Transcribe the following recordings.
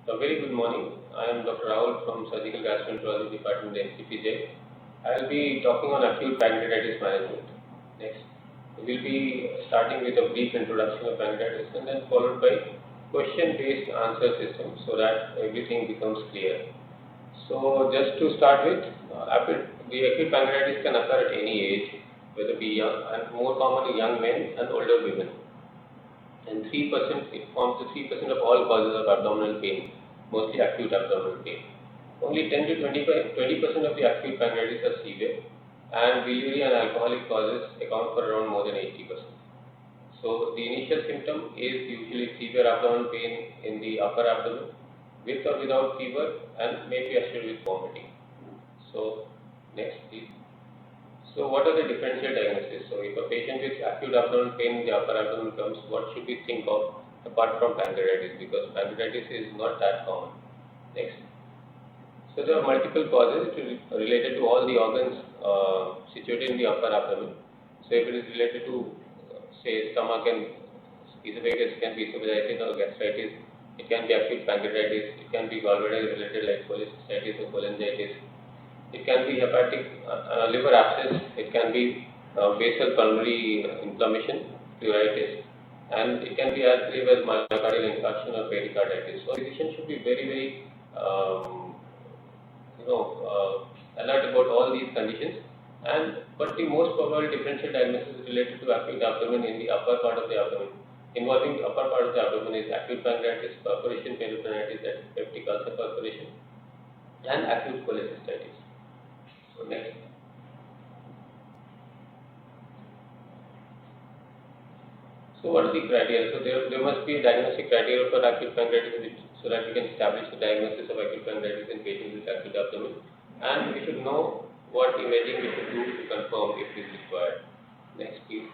A very good morning. I am Dr. Rahul from Surgical Gastroenterology Department at SGPGIMS. I will be talking on acute pancreatitis management. Next, we will be starting with a brief introduction of pancreatitis and then followed by question-based answer system so that everything becomes clear. So, just to start with, the acute pancreatitis can occur at any age, whether it be young and more commonly young men and older women. And 3% it forms the 3% of all causes of abdominal pain, mostly acute abdominal pain. Only 10 to 20% of the acute pancreatitis are severe, and biliary and alcoholic causes account for around more than 80%. So the initial symptom is usually severe abdominal pain in the upper abdomen, with or without fever, and may be associated with vomiting. So next, please. So what are the differential diagnosis? So if a patient with acute abdominal pain in the upper abdomen comes, what should we think of apart from pancreatitis? Because pancreatitis is not that common. Next. So there are multiple causes related to all the organs situated in the upper abdomen. So if it is related to, say, stomach and esophagus, it can be esophagitis or gastritis. It can be acute pancreatitis. It can be gallbladder related like cholecystitis or cholangitis. It can be hepatic liver abscess. It can be basal pulmonary inflammation, pleuritis, and it can be as grave as myocardial infarction or pericarditis. So, physician should be very, alert about all these conditions. But the most probable differential diagnosis is related to acute abdomen in the upper part of the abdomen. Involving the upper part of the abdomen is acute pancreatitis, perforation peritonitis, that is peptic ulcer perforation, and acute cholecystitis. So next. So what are the criteria? So there must be a diagnostic criteria for acute pancreatitis so that we can establish the diagnosis of acute pancreatitis in patients with acute abdomen. And we should know what imaging we should do to confirm if it is required. Next please.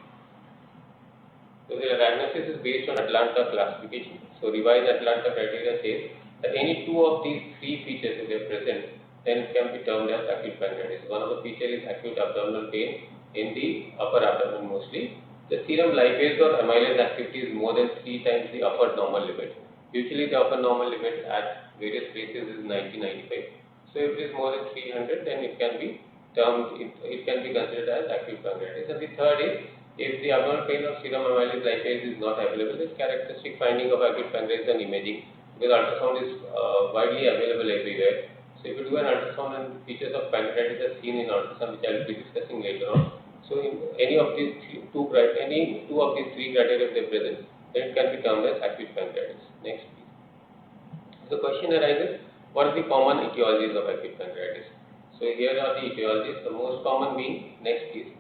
So the diagnosis is based on Atlanta classification. So revised Atlanta criteria says that any two of these three features if they are present, then it can be termed as acute pancreatitis. One of the features is acute abdominal pain in the upper abdomen mostly. The serum lipase or amylase activity is more than 3 times the upper normal limit. Usually the upper normal limit at various places is 90-95. So if it is more than 300, then it can be termed, it can be considered as acute pancreatitis. And the third is, if the abdominal pain of serum amylase lipase is not available, this characteristic finding of acute pancreatitis on imaging, because ultrasound is widely available everywhere. So if you do an ultrasound and features of pancreatitis are seen in ultrasound, which I will be discussing later on. So in any of these two of these three criteria if they present, then it can be termed as acute pancreatitis. Next please. The question arises, what are the common etiologies of acute pancreatitis? So here are the etiologies. The most common being, next please.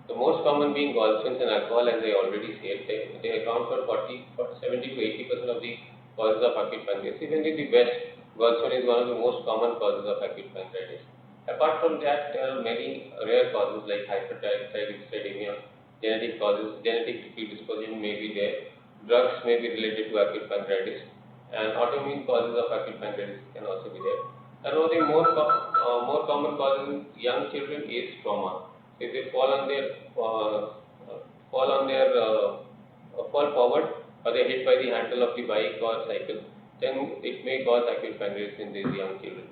The most common being gallstones and alcohol, as I already said, they account for 70 to 80% of the causes of acute pancreatitis. Even in the West, gallstone is one of the most common causes of acute pancreatitis. Apart from that, there are many rare causes like hypertriglyceridemia, genetic causes, genetic predisposition may be there, drugs may be related to acute pancreatitis, and autoimmune causes of acute pancreatitis can also be there. And one of the more common causes in young children is trauma. If they fall forward or they hit by the handle of the bike or cycle, then it may cause acute pancreatitis in these young children.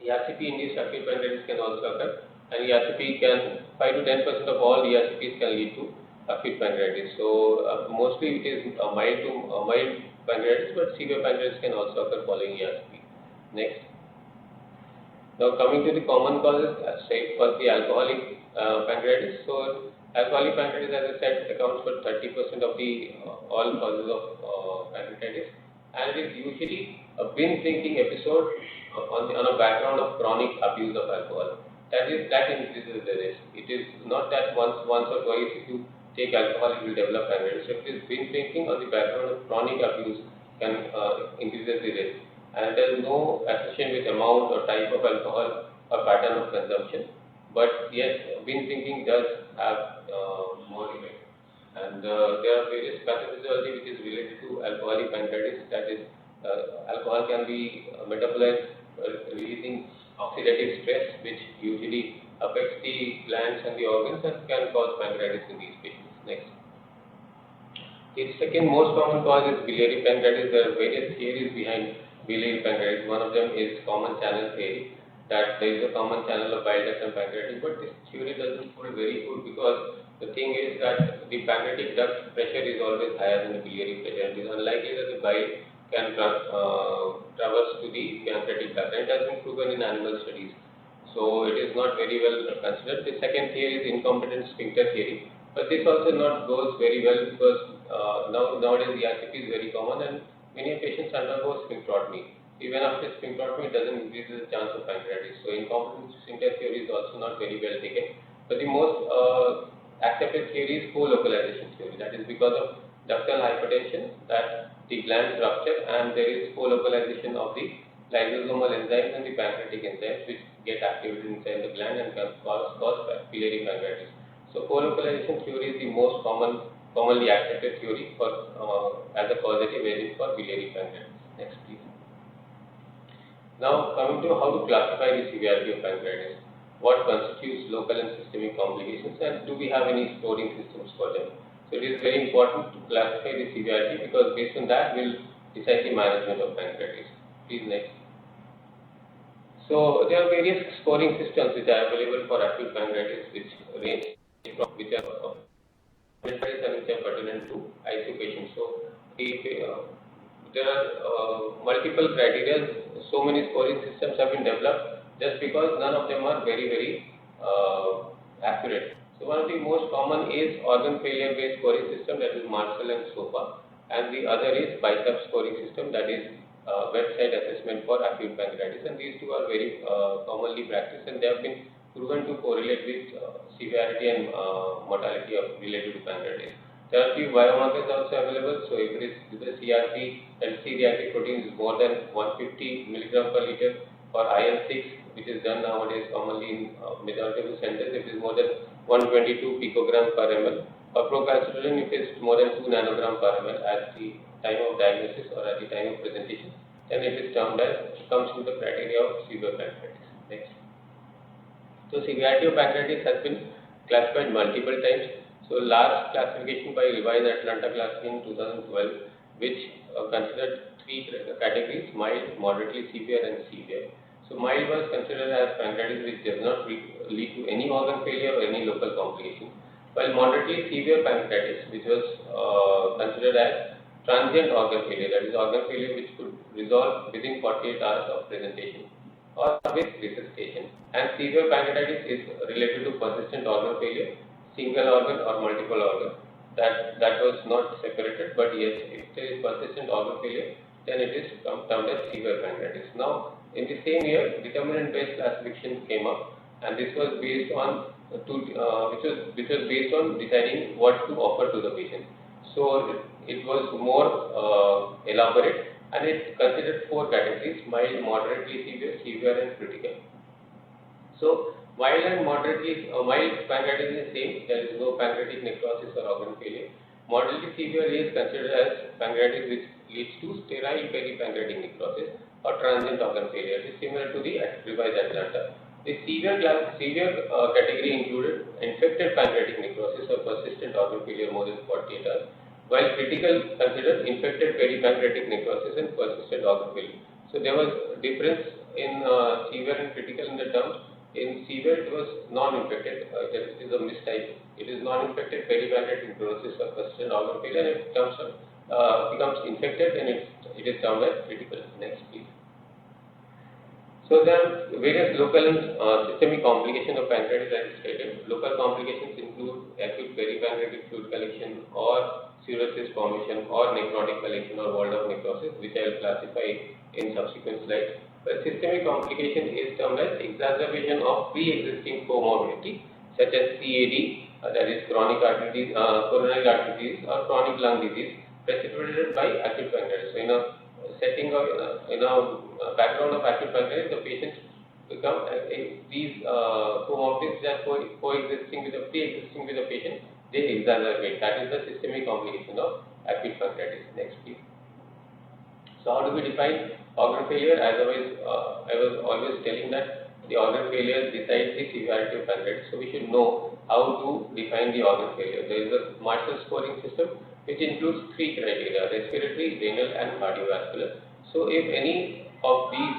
ERCP-induced acute pancreatitis can also occur, and ERCP can 5 to 10% of all ERCPs can lead to acute pancreatitis. So mostly it is a mild pancreatitis, but severe pancreatitis can also occur following ERCP. Next. Now coming to the common causes, say first the alcoholic pancreatitis. So alcoholic pancreatitis, as I said, accounts for 30% of the all causes of pancreatitis, and it is usually a binge drinking episode on a background of chronic abuse of alcohol. That increases the risk. It is not that once or twice if you take alcohol you will develop pancreatitis. So if it is binge drinking on the background of chronic abuse can increases the risk. And there is no association with amount or type of alcohol or pattern of consumption. But yes, binge drinking does have more effect. And there are various pathophysiology which is related to alcoholic pancreatitis. That is, alcohol can be metabolized releasing oxidative stress, which usually affects the glands and the organs and can cause pancreatitis in these patients. Next. The second most common cause is biliary pancreatitis. There are various theories behind biliary pancreatitis. One of them is common channel theory, that there is a common channel of bile duct and pancreatitis, but this theory doesn't hold very good because the thing is that the pancreatic duct pressure is always higher than the biliary pressure. It is unlikely that the bile can traverse to the pancreatic duct, and it has been proven in animal studies. So it is not very well considered. The second theory is incompetent sphincter theory, but this also not goes very well because nowadays the ERCP is very common and many patients undergo sphincterotomy. Even after sphincterotomy, it doesn't increase the chance of pancreatitis. So incompetent sphincter theory is also not very well taken. But the most accepted theory is co-localization theory. That is because of ductal hypertension that the glands rupture and there is co-localization of the lysosomal enzymes and the pancreatic enzymes which get activated inside the gland and can cause biliary pancreatitis. So co-localization theory is the most commonly accepted theory for as a causative agent for biliary pancreatitis. Next, please. Now coming to how to classify the severity of pancreatitis. What constitutes local and systemic complications, and do we have any scoring systems for them? So it is very important to classify the severity because based on that we'll decide the management of pancreatitis. Please next. So there are various scoring systems which are available for acute pancreatitis, which range from which are pertinent to ICU patients. So there are multiple criteria. So many scoring systems have been developed just because none of them are very accurate. So one of the most common is organ failure based scoring system, that is Marshall and SOPA, and the other is BICEP scoring system, that is bedside assessment for acute pancreatitis, and these two are very commonly practiced and they have been proven to correlate with severity and mortality related to pancreatitis. There are few biomarkers also available. So if it is the CRP and C-reactive protein is more than 150 mg per liter, or IL-6, which is done nowadays commonly in majority of the centers, if it is more than 122 picogram per ml, or procalcitonin if it is more than 2 nanogram per ml at the time of diagnosis or at the time of presentation, then it is termed as, comes with the criteria of severe pancreatitis. Next. So severity of pancreatitis has been classified multiple times. So last classification by revised Atlanta classification in 2012, which considered three categories: mild, moderately severe, and severe. So mild was considered as pancreatitis which does not lead to any organ failure or any local complication, while moderately severe pancreatitis, which was considered as transient organ failure, that is organ failure which could resolve within 48 hours of presentation or with resuscitation, and severe pancreatitis is related to persistent organ failure, single organ or multiple organ. That was not separated, but yes, if there is persistent organ failure, then it is termed as severe pancreatitis. Now, in the same year, determinant-based classification came up, and this was based on which was based on deciding what to offer to the patient. So it was more elaborate, and it considered four categories: mild, moderately severe, severe, and critical. So mild and moderately mild pancreatitis is same. There is no pancreatic necrosis or organ failure. Moderately severe is considered as pancreatitis which leads to sterile peripancreatic necrosis or transient organ failure. It is similar to the revised Atlanta. The severe category included infected pancreatic necrosis or persistent organ failure more than 48 hours, while critical considered infected peripancreatic necrosis and persistent organ failure. So there was difference in severe and critical in the terms. In severe, it was non-infected. It is a mistype. It is non-infected peripancreatic necrosis or persistent organ failure, and it becomes infected, and it is termed as critical. Next, please. So there are various local and systemic complications of pancreatitis as stated. Local complications include acute peripancreatic fluid collection or cirrhosis formation or necrotic collection or walled-up necrosis, which I will classify in subsequent slides. But systemic complication is termed as exacerbation of pre-existing comorbidity such as CAD, that is chronic coronary artery disease or chronic lung disease precipitated by acute pancreatitis. So in a setting of in a background of acute pancreatitis, the patients become these comorbidities that are pre-existing with the patient, they exacerbate. That is the systemic complication of acute pancreatitis. Next, please. So how do we define organ failure? As I was always telling that the organ failure decides the severity of pancreatitis. So we should know how to define the organ failure. There is a Marshall scoring system which includes three criteria: respiratory, renal, and cardiovascular. So if any of these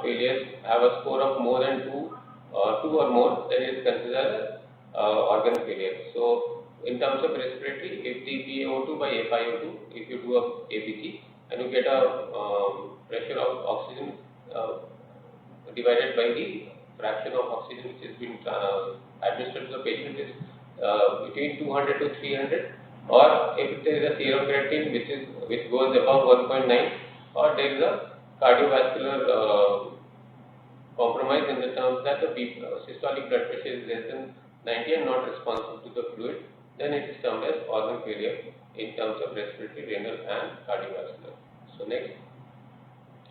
failures have a score of more than 2 or more, then it is considered organ failure. So in terms of respiratory, if the PaO2 by FiO2, if you do a ABG and you get a pressure of oxygen divided by the fraction of oxygen which is being administered to the patient is between 200 to 300, or if there is a serum creatinine which goes above 1.9, or there is a cardiovascular compromise in the terms that the systolic blood pressure is less than 90 and not responsive to the fluid, then it is termed as organ failure in terms of respiratory, renal and cardiovascular. So next.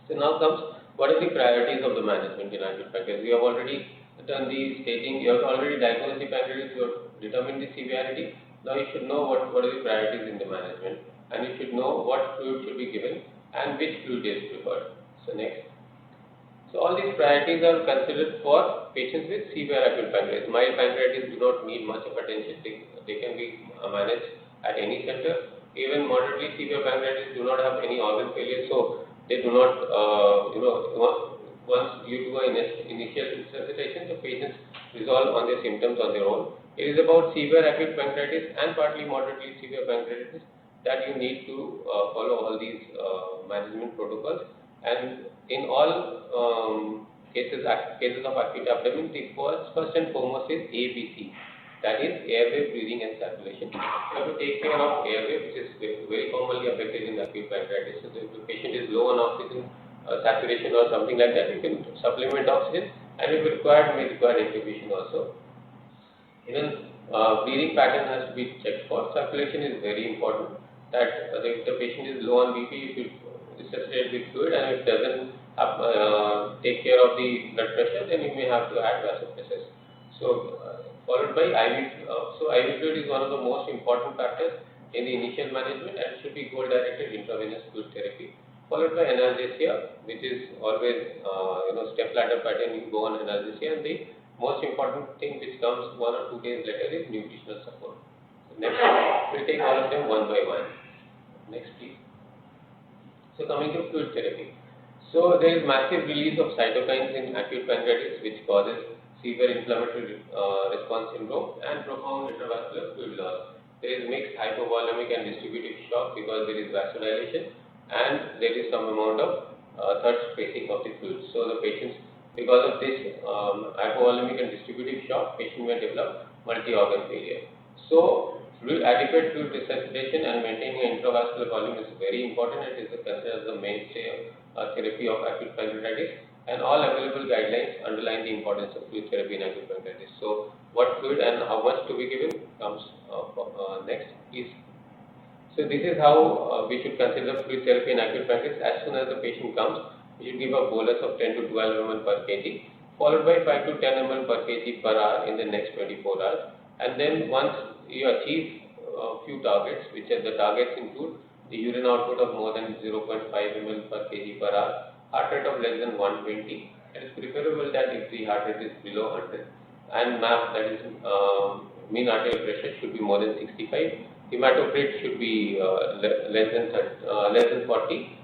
So now comes what are the priorities of the management in acute pancreatitis. We have already done the staging, you have already diagnosed the pancreatitis, you have determined the severity. Now you should know what are the priorities in the management, and you should know what fluid should be given and which fluid is preferred. So next. So all these priorities are considered for patients with severe acute pancreatitis. Mild pancreatitis do not need much of attention. They can be managed at any center. Even moderately severe pancreatitis do not have any organ failure, so they do not, once you do an initial resuscitation, the patients resolve on their symptoms on their own. It is about severe acute pancreatitis and partly moderately severe pancreatitis that you need to follow all these management protocols. And in all cases of acute abdomen, the first and foremost is ABC, that is airway, breathing and circulation. You have to take care of airway, which is very commonly affected in acute pancreatitis. So if the patient is low on oxygen saturation or something like that, you can supplement oxygen, and if required, may require intubation also. Even breathing pattern has to be checked for. Circulation is very important, that if the patient is low on BP, you should resuscitate with fluid, and if it doesn't take care of the blood pressure, then you may have to add vasopressors. So followed by IV. So IV fluid is one of the most important factors in the initial management and should be goal-directed intravenous fluid therapy. Followed by analgesia, which is always step ladder pattern. You go on analgesia, and the most important thing which comes 1 or 2 days later is nutritional support. So next, we'll take all of them one by one. Next, please. So coming to fluid therapy. So there is massive release of cytokines in acute pancreatitis, which causes severe inflammatory response syndrome and profound intravascular fluid loss. There is mixed hypovolemic and distributive shock because there is vasodilation, and there is some amount of third spacing of the fluid. So the patients, because of this hypovolemic and distributive shock, patient may develop multi-organ failure. So adequate fluid resuscitation and maintaining intravascular volume is very important. It is considered as the mainstay therapy of acute pancreatitis, and all available guidelines underline the importance of fluid therapy in acute pancreatitis. So what fluid and how much to be given comes next, please. So this is how we should consider fluid therapy in acute pancreatitis. As soon as the patient comes, we should give a bolus of 10 to 12 ml per kg, followed by 5 to 10 ml per kg per hour in the next 24 hours. And then once you achieve a few targets, which are the targets include the urine output of more than 0.5 ml per kg per hour, heart rate of less than 120. It is preferable that if the heart rate is below 100, and MAP, that is mean arterial pressure, should be more than 65. Hematocrit should be less than 40,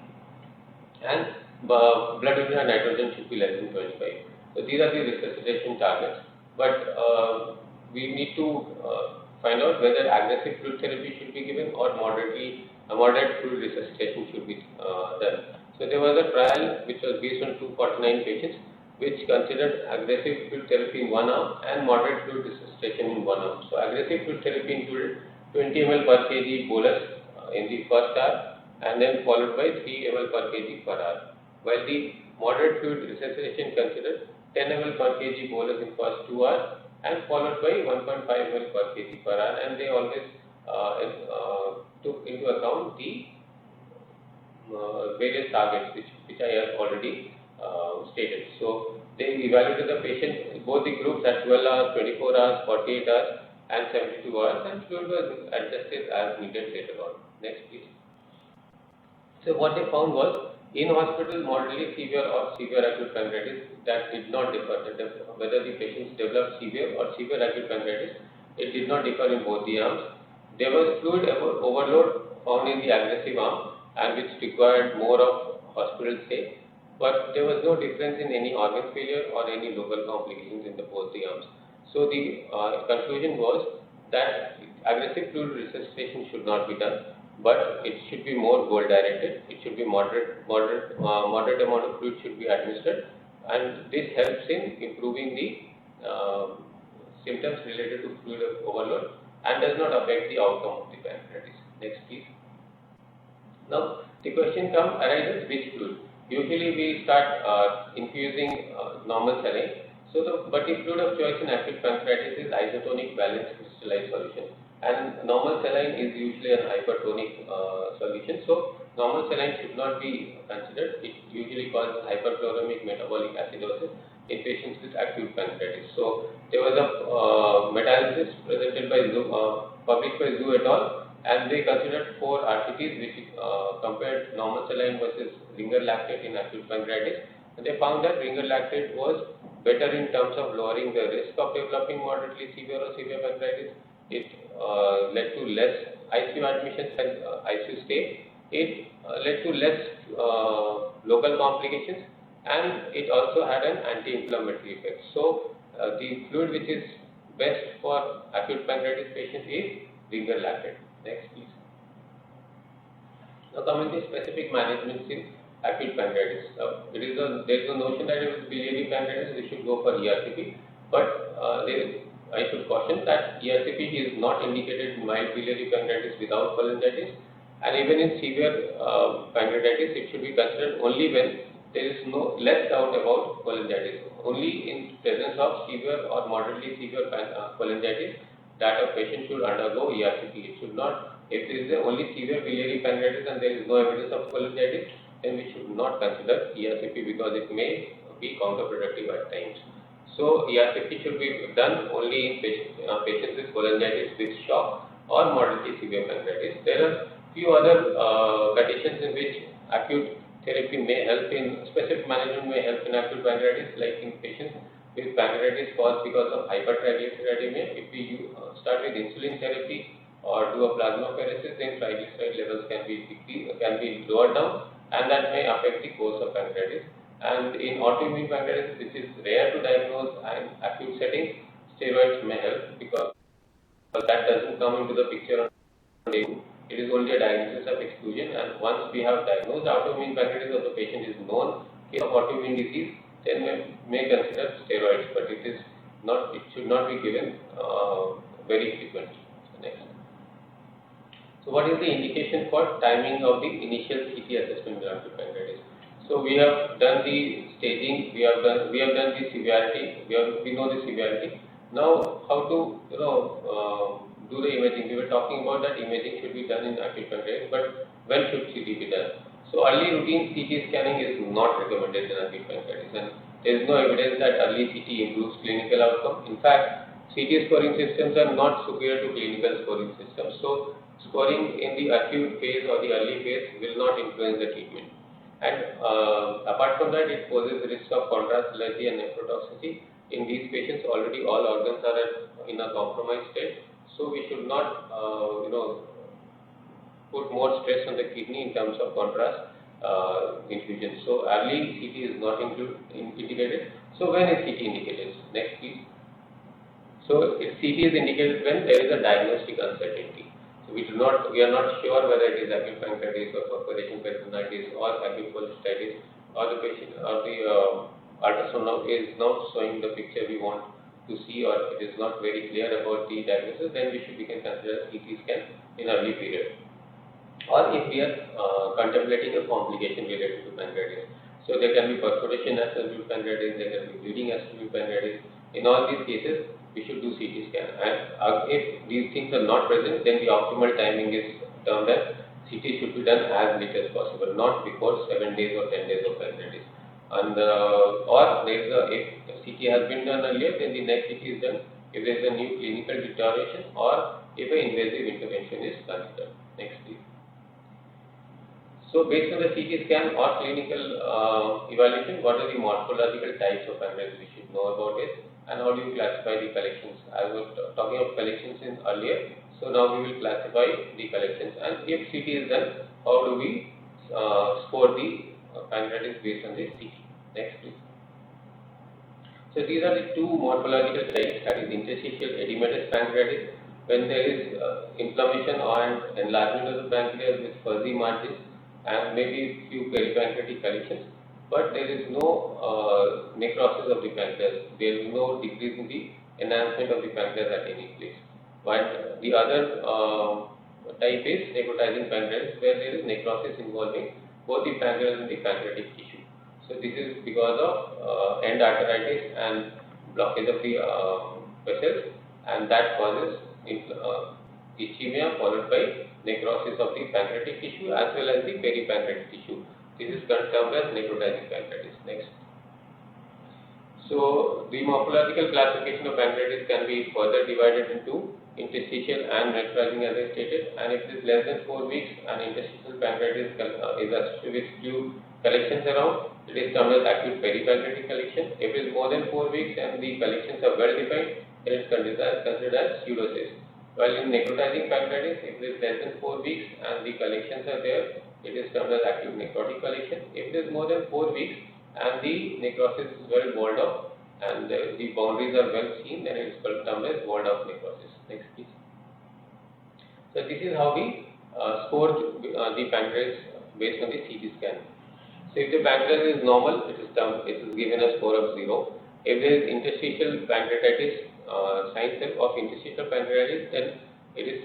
and blood urea nitrogen should be less than 25. So these are the resuscitation targets. But we need to find out whether aggressive fluid therapy should be given or moderate fluid resuscitation should be done. So there was a trial which was based on 249 patients, which considered aggressive fluid therapy in one arm and moderate fluid resuscitation in one arm. So aggressive fluid therapy included 20 ml per kg bolus in the first hour, and then followed by 3 ml per kg per hour. While the moderate fluid resuscitation considered 10 ml per kg bolus in first 2 hours and followed by 1.5 ml per kg per hour, and they always took into account the various targets which I have already stated. So they evaluated the patient, both the groups, at 12 hours, 24 hours, 48 hours and 72 hours, and fluid was adjusted as needed later on. Next, please. So what they found was, in hospital moderately severe or severe acute pancreatitis, that did not differ. Whether the patients developed severe or severe acute pancreatitis, it did not differ in both the arms. There was fluid overload found in the aggressive arm, and which required more of hospital stay, but there was no difference in any organ failure or any local complications in both the arms. So the conclusion was that aggressive fluid resuscitation should not be done, but it should be more goal directed. It should be moderate amount of fluid should be administered, and this helps in improving the symptoms related to fluid overload and does not affect the outcome of the pancreatitis. Next, please. Now, the question arises, which fluid? Usually, we start infusing normal saline. But the fluid of choice in acute pancreatitis is isotonic balanced crystallized solution, and normal saline is usually an hypertonic solution. So, normal saline should not be considered. It usually causes hyperchloremic metabolic acidosis in patients with acute pancreatitis. So, there was a meta-analysis presented by published by Zhu et al. And they considered 4 RCTs which compared normal saline versus ringer lactate in acute pancreatitis. And they found that ringer lactate was better in terms of lowering the risk of developing moderately severe or severe pancreatitis. It led to less ICU admissions and ICU stay. It led to less local complications, and it also had an anti-inflammatory effect. So, the fluid which is best for acute pancreatitis patients is ringer lactate. Next, please. Now, coming to specific management in acute pancreatitis. There is a notion that with biliary pancreatitis we should go for ERCP, but I should caution that ERCP is not indicated in mild biliary pancreatitis without cholangitis, and even in severe pancreatitis it should be considered only when there is less doubt about cholangitis. Only in presence of severe or moderately severe cholangitis that a patient should undergo ERCP. It should not, if there is only severe biliary pancreatitis and there is no evidence of cholangitis, then we should not consider ERCP because it may be counterproductive at times. So, ERCP should be done only in patients with cholangitis with shock or moderately severe pancreatitis. There are few other conditions in which acute therapy may help in, specific management may help in acute pancreatitis, like in patients with pancreatitis caused because of hypertriglyceridemia. If we start with insulin therapy or do a plasmapheresis, then triglyceride levels can be lowered down, and that may affect the course of pancreatitis. And in autoimmune pancreatitis, which is rare to diagnose and acute setting, steroids may help because that doesn't come into the picture on day 2. It is only a diagnosis of exclusion, and once we have diagnosed autoimmune pancreatitis or the patient is known case of autoimmune disease, then we may consider steroids, but it should not be given very frequently. Next. So, what is the indication for timing of the initial CT assessment in acute pancreatitis? So, we have done the staging, we have done the severity, we know the severity. Now, how to do the imaging? We were talking about that imaging should be done in acute pancreatitis, but when should CT be done? So, early routine CT scanning is not recommended in acute pancreatitis, and there is no evidence that early CT improves clinical outcome. In fact, CT scoring systems are not superior to clinical scoring systems. So, scoring in the acute phase or the early phase will not influence the treatment. And apart from that, it poses the risk of contrast allergy and nephrotoxicity. In these patients, already all organs are in a compromised state. So, we should not, put more stress on the kidney in terms of contrast infusion. So, early CT is not indicated. So, when is CT indicated? Next, please. So, if CT is indicated when there is a diagnostic uncertainty. So, we are not sure whether it is acute pancreatitis or perforation peritonitis or acute cholecystitis, or the patient or the ultrasound is not showing the picture we want to see, or it is not very clear about the diagnosis, then we can consider CT scan in early period. Or if we are contemplating a complication related to pancreatitis. So, there can be perforation as acute pancreatitis, there can be bleeding as acute pancreatitis. In all these cases, we should do CT scan. And if these things are not present, then the optimal timing is termed as CT should be done as late as possible, not before 7 days or 10 days of pancreatitis. And or if CT has been done earlier, then the next CT is done if there is a new clinical deterioration or if an invasive intervention is considered. Next, please. So, based on the CT scan or clinical evaluation, what are the morphological types of pancreatitis we should know about it, and how do you classify the collections? I was talking of collections in earlier, so now we will classify the collections, and if CT is done, how do we score the pancreatitis based on the CT. Next, please. So these are the two morphological types, that is interstitial edematous pancreatitis, when there is inflammation and enlargement of the pancreas with fuzzy margins and maybe few peripancreatic collections, but there is no necrosis of the pancreas. There is no decrease in the enhancement of the pancreas at any place. But the other type is necrotizing pancreatitis, where there is necrosis involving both the pancreas and the pancreatic tissue. So this is because of end arteritis and blockage of the vessels, and that causes ischemia followed by necrosis of the pancreatic tissue as well as the peripancreatic tissue. This is termed as necrotizing pancreatitis. Next. So the morphological classification of pancreatitis can be further divided into interstitial and necrotizing, as I stated, and if it is less than 4 weeks and interstitial pancreatitis is associated with few collections around, it is termed as acute peripancreatic collection. If it is more than 4 weeks and the collections are well defined, then it is considered as pseudocyst. While in necrotizing pancreatitis, if it is less than 4 weeks and the collections are there, it is termed as acute necrotic collection. If it is more than 4 weeks and the necrosis is well walled off and the boundaries are well seen, then it is termed as walled off necrosis. Next, please. So this is how we score the pancreas based on the CT scan. So if the pancreas is normal, it is given a score of 0. If there is interstitial pancreatitis, signs of interstitial pancreatitis, then it is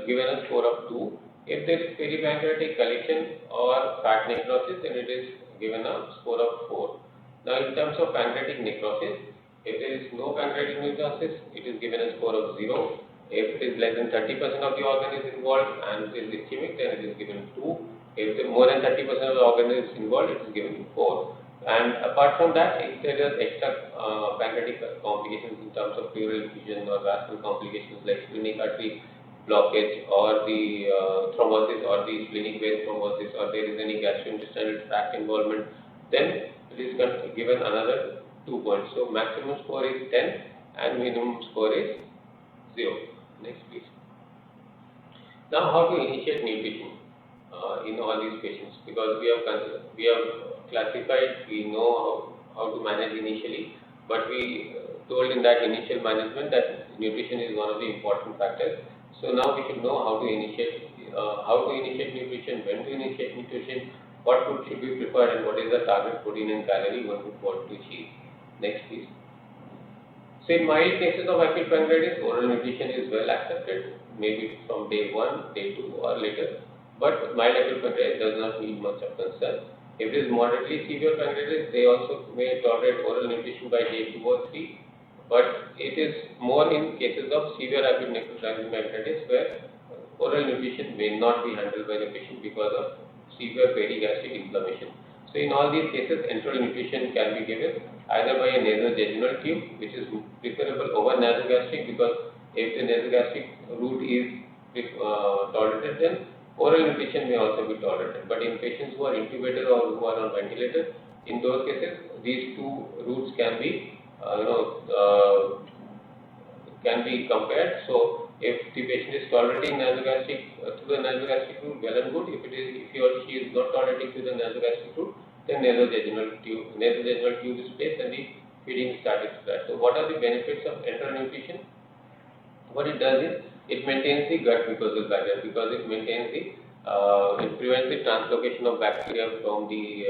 given a score of 2. If there is peripancreatic collection or fat necrosis, then it is given a score of 4. Now, in terms of pancreatic necrosis, if there is no pancreatic necrosis, it is given a score of 0. If it is less than 30% of the organ is involved and it is ischemic, then it is given 2. If more than 30% of the organ is involved, it is given 4. And apart from that, if there is extra pancreatic complications in terms of pleural effusion or vascular complications like splenic artery blockage or the thrombosis or the splenic vein thrombosis, or there is any gastrointestinal tract involvement, then it is given another 2 points. So maximum score is 10 and minimum score is 0. Next, please. Now, how to initiate nutrition in all these patients, because we have classified, we know how to manage initially, but we told in that initial management that nutrition is one of the important factors. So now we should know how to initiate nutrition, when to initiate nutrition, what food should be prepared, and what is the target protein and calorie one would want to achieve. Next, please. So in mild cases of acute pancreatitis, oral nutrition is well accepted, maybe from day 1, day 2 or later, but mild acute pancreatitis does not need much of concern. If it is moderately severe pancreatitis, they also may tolerate oral nutrition by day 2 or 3, but it is more in cases of severe acute necrotizing pancreatitis where oral nutrition may not be handled by the patient because of severe perigastric inflammation. So in all these cases, enteral nutrition can be given either by a nasojejunal tube, which is preferable over nasogastric, because if the nasogastric route is tolerated, then oral nutrition may also be tolerated. But in patients who are intubated or who are on ventilator, in those cases, these two routes can be compared. So if the patient is tolerating nasogastric through the nasogastric route, well and good. If he or she is not tolerating through the nasogastric route, then nasojejunal tube is placed and the feeding starts. So what are the benefits of enteral nutrition? What it does is it maintains the gut mucosal barrier, because it maintains it prevents the translocation of bacteria from the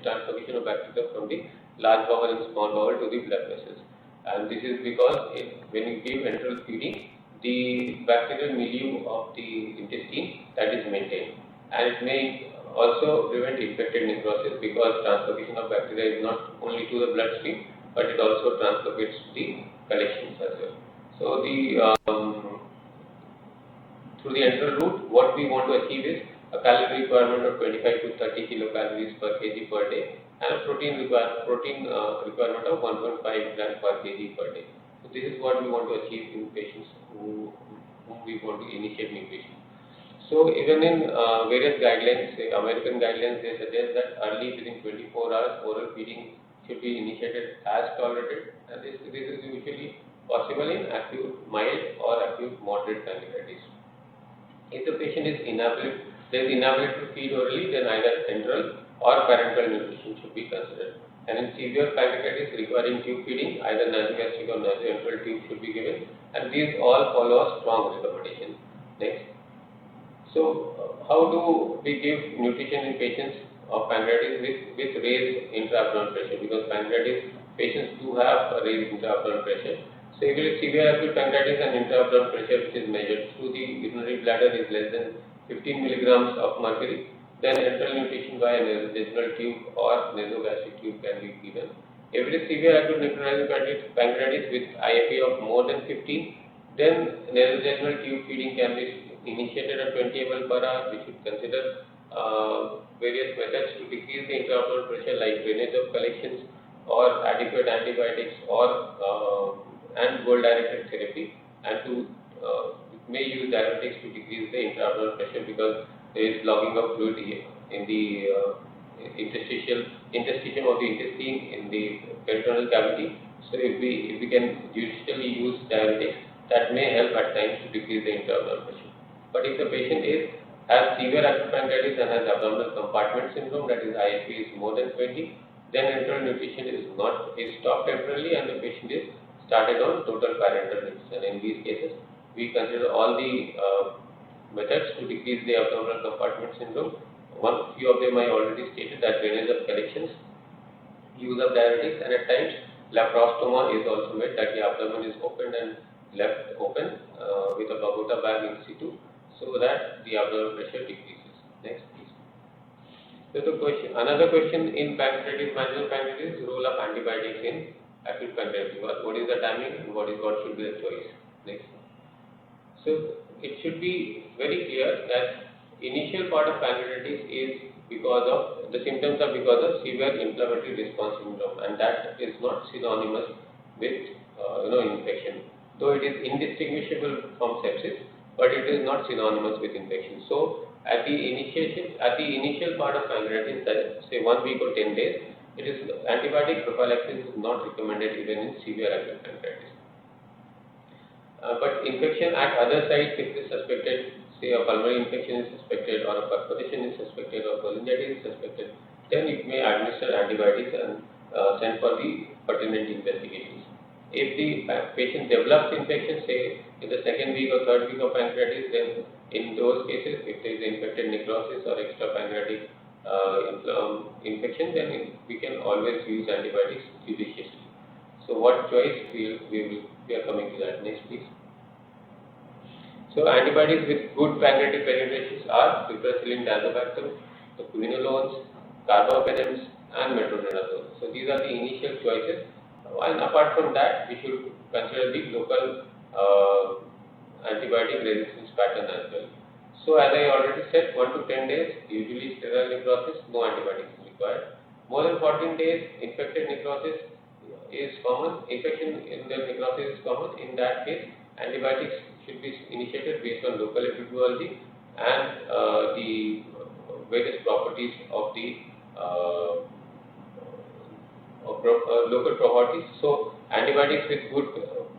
translocation of bacteria from the large bowel and small bowel to the blood vessels. And this is because when you give enteral feeding, the bacterial milieu of the intestine, that is maintained, and it may also prevent infected necrosis, because translocation of bacteria is not only to the bloodstream, but it also translocates to the collections as well. So through the enteral route, what we want to achieve is a calorie requirement of 25 to 30 kilocalories per kg per day, and a protein requirement of 1.5 grams per kg per day. So this is what we want to achieve in patients whom we want to initiate nutrition. So even in various guidelines, say American guidelines, they suggest that early, within 24 hours, oral feeding should be initiated as tolerated, and this is usually possible in acute mild or acute moderate pancreatitis. If the patient is inability there is inability to feed orally, then either enteral or parenteral nutrition should be considered. And in severe pancreatitis requiring tube feeding, either nasogastric or nasoenteral tube should be given, and these all follow a strong recommendation. Next. So, how do we give nutrition in patients of pancreatitis with raised intra-abdominal pressure? Because pancreatitis patients do have a raised intra-abdominal pressure. So, if it is severe acute pancreatitis and intra-abdominal pressure which is measured through the urinary bladder is less than 15 milligrams of mercury, then enteral nutrition via nasogenital tube or nasogastric tube can be given. If it is severe acute necrotizing pancreatitis with IFP of more than 15, then nasogenital tube feeding can be initiated at 20 ml per hour. We should consider various methods to decrease the intra-abdominal pressure like drainage of collections or adequate antibiotics or and goal-directed therapy, and to may use diuretics to decrease the intra-abdominal pressure because there is clogging of fluid in the interstitium of the intestine in the peritoneal cavity. So if we can usually use diuretics, that may help at times to decrease the intra-abdominal pressure. But if the patient has severe acute pancreatitis and has abdominal compartment syndrome, that is IFP is more than 20, then enteral nutrition is stopped temporarily and the patient is started on total parenteral nutrition. In these cases, we consider all the methods to decrease the abdominal compartment syndrome. Few of them I already stated, that drainage of collections, use of diuretics, and at times laparoscopy is also made, that the abdomen is opened and left open with a Bogota bag in situ, so that the abdominal pressure decreases. Next, please. So another question in pancreatitis, manual pancreatitis, role of antibiotics in acute pancreatitis. What is the timing and what should be the choice? Next. So it should be very clear that initial part of pancreatitis is because of the symptoms are because of severe inflammatory response syndrome, and that is not synonymous with infection. Though it is indistinguishable from sepsis, but it is not synonymous with infection. So at the initial part of pancreatitis, say 1 week or 10 days, it is antibiotic prophylaxis is not recommended even in severe acute pancreatitis. But infection at other sites, if it is suspected, say a pulmonary infection is suspected, or a perforation is suspected, or cholangitis is suspected, then it may administer antibiotics and send for the pertinent investigations. If the patient develops infection, say in the second week or third week of pancreatitis, then in those cases, if there is infected necrosis or extra pancreatic infection, then we can always use antibiotics judiciously. So what choice we are coming to that. Next, please. So antibiotics with good pancreatic penetrations are piperacillin tazobactam, the quinolones, carbapenems, and metronidazole. So these are the initial choices. And apart from that, we should consider the local antibiotic resistance pattern as well. So as I already said, 1 to 10 days, usually sterile necrosis, no antibiotics is required. More than 14 days, infected necrosis is common. Infection in the necrosis is common. In that case, antibiotics should be initiated based on local epidemiology and the various properties of the local properties. So antibiotics with good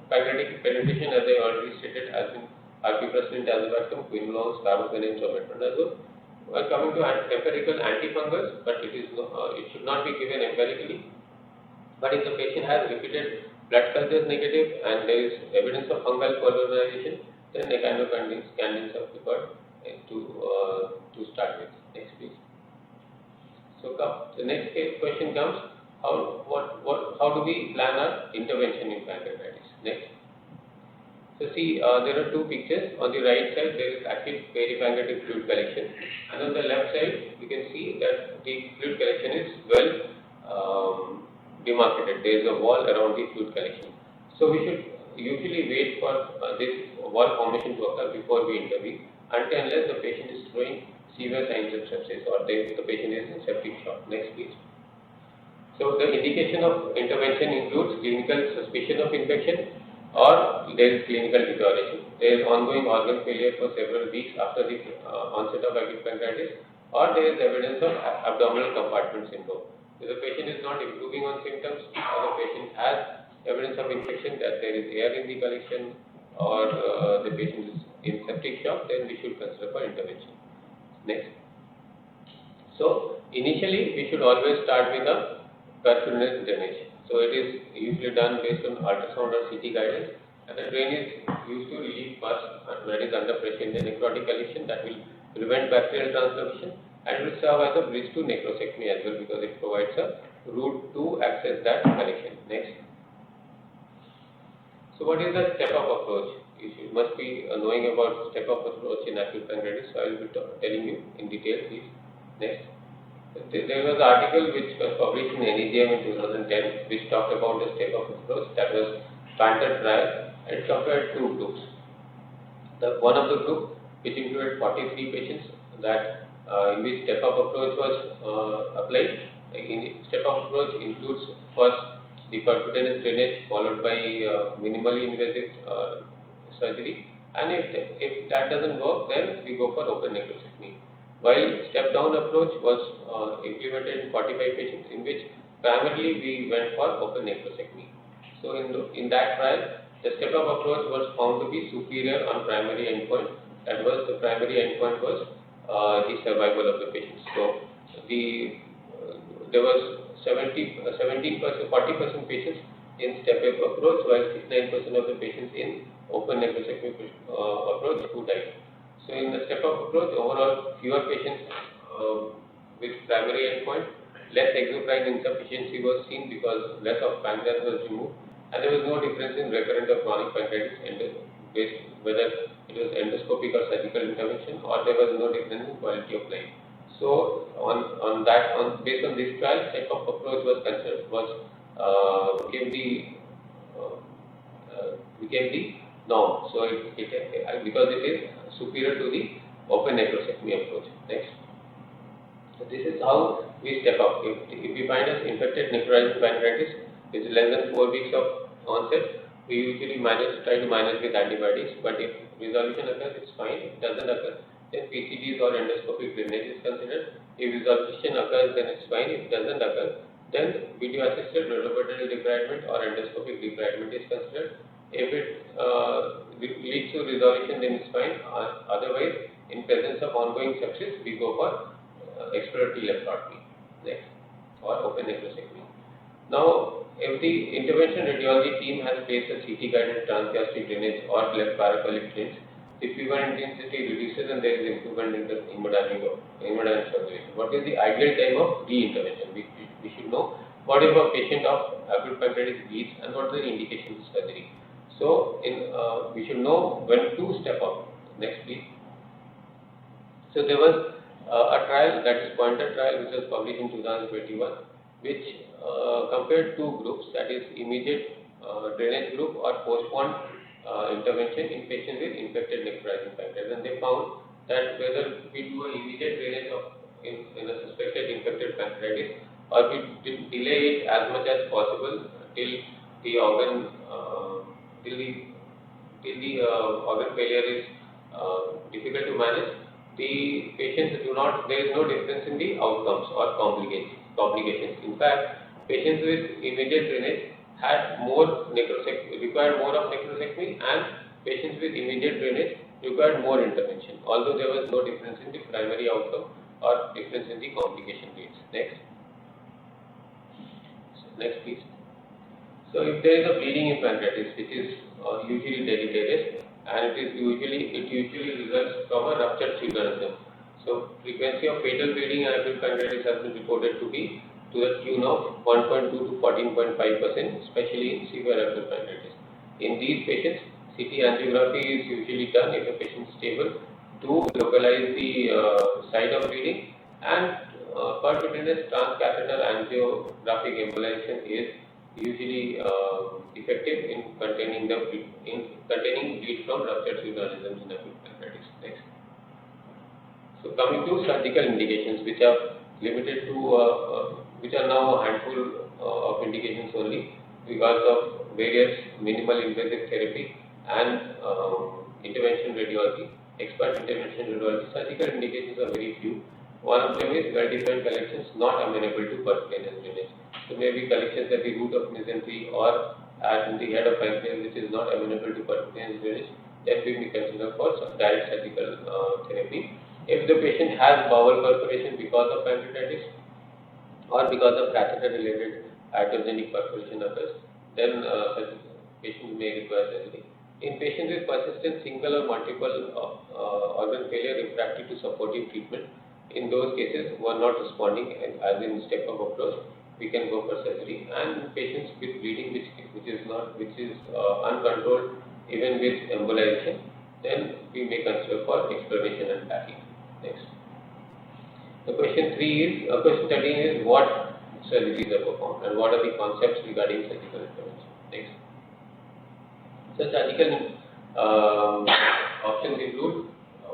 pancreatic penetration, as I already stated, has been piperacillin tazobactam, quinolones, carbapenems, or metronidazole. While coming to empirical antifungals, but it should not be given empirically. But if the patient has repeated blood cultures negative and there is evidence of fungal colonization, then echinocandins are preferred to start with. Next, please. So the next question comes: how do we plan our intervention in pancreatitis? Next. So see, there are two pictures. On the right side, there is active peripancreatic fluid collection, and on the left side, we can see that the fluid collection is well demarcated. There is a wall around the fluid collection. So we should usually wait for this wall formation to occur before we intervene, until unless the patient is showing severe signs of sepsis or the patient is in septic shock. Next, please. So the indication of intervention includes clinical suspicion of infection, or there is clinical deterioration. There is ongoing organ failure for several weeks after the onset of acute pancreatitis, or there is evidence of abdominal compartment syndrome. If the patient is not improving on symptoms, or the patient has evidence of infection, that there is air in the collection, or the patient is in septic shock, then we should consider for intervention. Next. So initially we should always start with a percutaneous drainage. So it is usually done based on ultrasound or CT guidance, and the drain is used to relieve pus when it is under pressure in the necrotic collection. That will prevent bacterial translocation and will serve as a bridge to necrosectomy as well, because it provides a route to access that collection. Next. So what is the step-up approach? You must be knowing about step-up approach in acute pancreatitis. So I will be telling you in detail, please. Next. There was an article which was published in NEJM in 2010 which talked about the step-up approach. That was Panther trial, and it compared two groups. One of the group, which included 43 patients, that in which step-up approach was applied. Step-up approach includes first the percutaneous drainage followed by minimally invasive surgery, and if that doesn't work, then we go for open necrosectomy. While step-down approach was implemented in 45 patients, in which primarily we went for open necrosectomy. So in that trial, the step-up approach was found to be superior on primary endpoint. That was, the primary endpoint was the survival of the patients. So there was 40% patients in step-up approach, while 69% of the patients in open necrosectomy approach who died. So in the step-up approach, overall fewer patients with primary endpoint, less exocrine insufficiency was seen because less of pancreas was removed, and there was no difference in recurrent or chronic pancreatitis based whether it was endoscopic or surgical intervention, or there was no difference in quality of life. So based on this trial, step-up approach became the norm. So because it is superior to the open necrosectomy approach. Next. So this is how we step up. If we find an infected necrotizing pancreatitis which is less than 4 weeks of onset, we usually try to manage with antibiotics. But if resolution occurs, it's fine. If it doesn't occur, then PCDs or endoscopic drainage is considered. If resolution occurs, then it's fine. If it doesn't occur, then video-assisted retroperitoneal debridement or endoscopic debridement is considered. If it leads to resolution, then it's fine. Otherwise, in presence of ongoing sepsis, we go for exploratory laparotomy next, or open necrosectomy. Now, if the intervention radiology team has placed a CT-guided transgastric drainage or left paracolic drains, the fever intensity reduces and there is improvement in the hemodynamic circulation. What is the ideal time of re-intervention? We should know what if a patient of acute pancreatitis bleeds and what are the indications of surgery. So, we should know when to step up. Next, please. So, there was a trial, that is Pointer trial, which was published in 2021, which compared two groups, that is immediate drainage group or postponed intervention in patients with infected necrotizing pancreas, and they found that whether we do an immediate drainage in a suspected infected pancreatitis, or we delay it as much as possible till the organ failure is difficult to manage, the patients there is no difference in the outcomes or complications. In fact, patients with immediate drainage required more of necrosectomy, and patients with immediate drainage required more intervention, although there was no difference in the primary outcome or difference in the complication rates. Next please. So if there is a bleeding in pancreatitis, which is usually deleterious, and it usually results from a ruptured pseudoaneurysm. So frequency of fatal bleeding in acute pancreatitis has been reported to be to the tune of 1.2 to 14.5%, especially in severe acute pancreatitis. In these patients, CT angiography is usually done if a patient is stable to localize the site of bleeding, and percutaneous transcatheter angiographic embolization is usually effective in containing bleed from ruptured pseudoaneurysms in acute pancreatitis. Next. So coming to surgical indications, which are limited to which are now a handful of indications only because of various minimal invasive therapy and intervention radiology, expert intervention radiology. Surgical indications are very few. One of them is well-defined collections not amenable to percutaneous drainage. So maybe collections at the root of mesentery or at the head of pancreas, which is not amenable to percutaneous drainage, that will be considered for direct surgical therapy. If the patient has bowel perforation because of pancreatitis or because of catheter-related iatrogenic perforation occurs, then such patient may require surgery. In patients with persistent single or multiple organ failure refractory to supportive treatment, in those cases who are not responding as in step-up approach, we can go for surgery. And patients with bleeding which is uncontrolled even with embolization, then we may consider for exploration and packing. Next. The question 13 is what surgeries are performed and what are the concepts regarding surgical intervention. Next. So surgical options include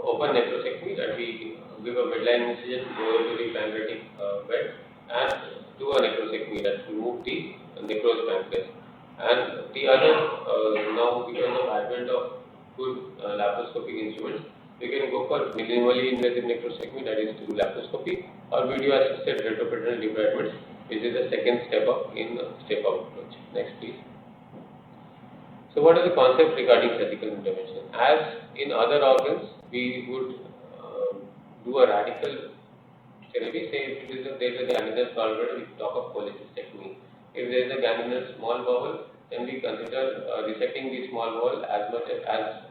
open necrosectomy, that we give a midline incision, go into the pancreatic bed and do a necrosectomy, that remove the necrosed pancreas. And the other, now because of advent of good laparoscopic instruments, we can go for minimally invasive necrosectomy, that is through laparoscopy, or video assisted retroperitoneal debridement, which is the second step up in step-up approach. Next, please. So, what are the concepts regarding surgical intervention? As in other organs, we would do a radical therapy. Say if there is a gangrenous gallbladder, we talk of cholecystectomy. If there is a gangrenous small bowel, then we consider resecting the small bowel as much as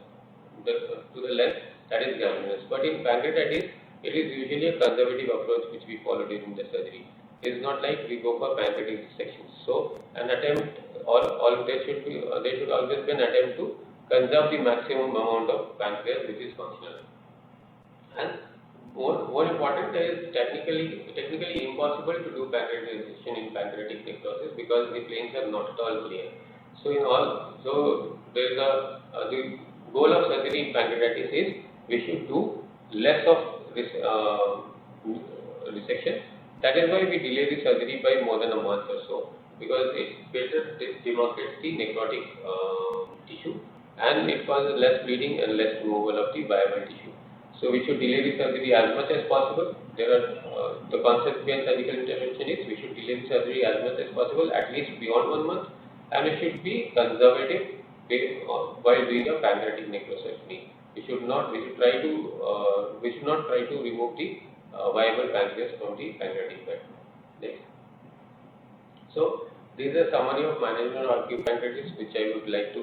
to the length that is gangrenous. But in pancreatitis, it is usually a conservative approach which we follow during the surgery. It is not like we go for pancreatic dissections. So an attempt, there should always be an attempt to conserve the maximum amount of pancreas which is functional. And more important is technically impossible to do pancreatic dissection in pancreatic necrosis because the planes are not at all clear. So there is the goal of surgery in pancreatitis is we should do less of this resection. That is why we delay the surgery by more than a month or so, because it better demarcates the necrotic tissue and it causes less bleeding and less removal of the viable tissue. So we should delay the surgery as much as possible. There are the concept behind surgical intervention is we should delay the surgery as much as possible, at least beyond 1 month, and it should be conservative while doing a pancreatic necrosectomy. We should not try to remove the viable pancreas from the pancreatic bed. Next. So this is a summary of management of acute pancreatitis, which I would like to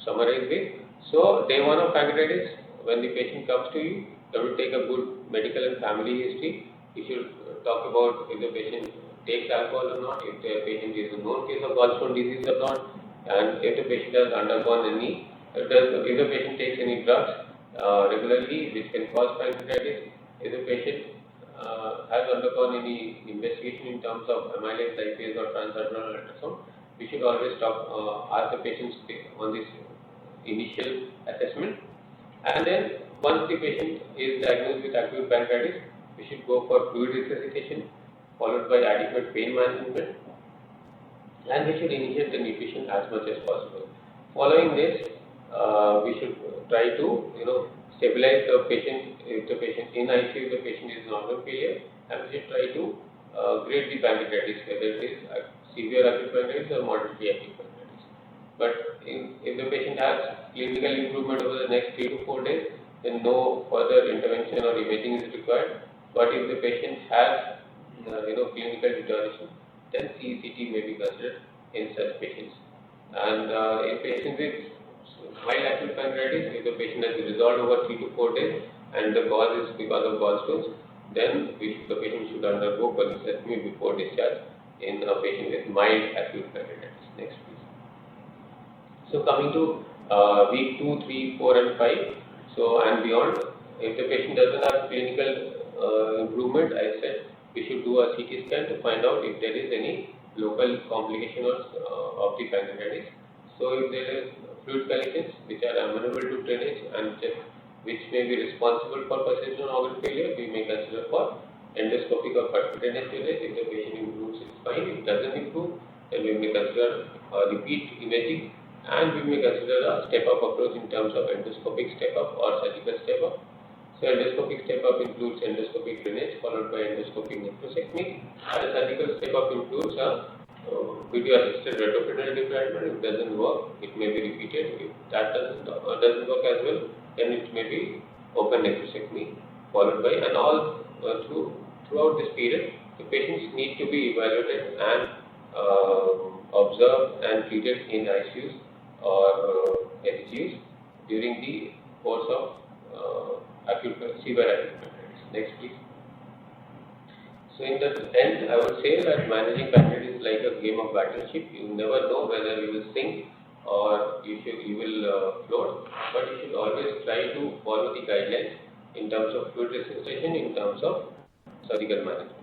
summarize with. So day 1 of pancreatitis, when the patient comes to you, you have to take a good medical and family history. You should talk about if the patient takes alcohol or not, if the patient is a known case of gallstone disease or not, and if the patient has undergone if the patient takes any drugs regularly which can cause pancreatitis, if the patient has undergone any investigation in terms of amylase lipase or transabdominal ultrasound, we should always ask the patients on this initial assessment. And then once the patient is diagnosed with acute pancreatitis, we should go for fluid resuscitation followed by adequate pain management, and we should initiate the nutrition as much as possible. Following this, we should try to stabilize the patient. If the patient in ICU, the patient is in organ failure, and we should try to grade the pancreatitis, whether it is severe acute pancreatitis or moderately acute pancreatitis. But if the patient has clinical improvement over the next 3 to 4 days, then no further intervention or imaging is required. But if the patient has clinical deterioration, then CECT may be considered in such patients. And in patients with mild acute pancreatitis, if the patient has resolved over 3 to 4 days and the cause is because of gallstones, then the patient should undergo cholecystectomy before discharge in a patient with mild acute pancreatitis. Next, please. So coming to week 2, 3, 4, and 5, and beyond, if the patient doesn't have clinical improvement, I said we should do a CT scan to find out if there is any local complication of the pancreatitis. So if there is fluid collections which are amenable to drainage and which may be responsible for persistent organ failure, we may consider for endoscopic or percutaneous drainage. If the patient improves, it's fine. If it doesn't improve, then we may consider repeat imaging, and we may consider a step-up approach in terms of endoscopic step-up or surgical step-up. So endoscopic step-up includes endoscopic drainage followed by endoscopic necrosectomy, and surgical step-up includes a video assisted retroperitoneal debridement. If it doesn't work, it may be repeated. If that doesn't work as well, then it may be open nephrectomy followed by, and all throughout this period, the patients need to be evaluated and observed and treated in ICUs or HCUs during the course of severe acute pancreatitis. Next, please. So in the end, I would say that managing pancreatitis is like a game of battleship. You never know whether you will sink or you will float, but you should always try to follow the guidelines in terms of fluid resuscitation, in terms of surgical management.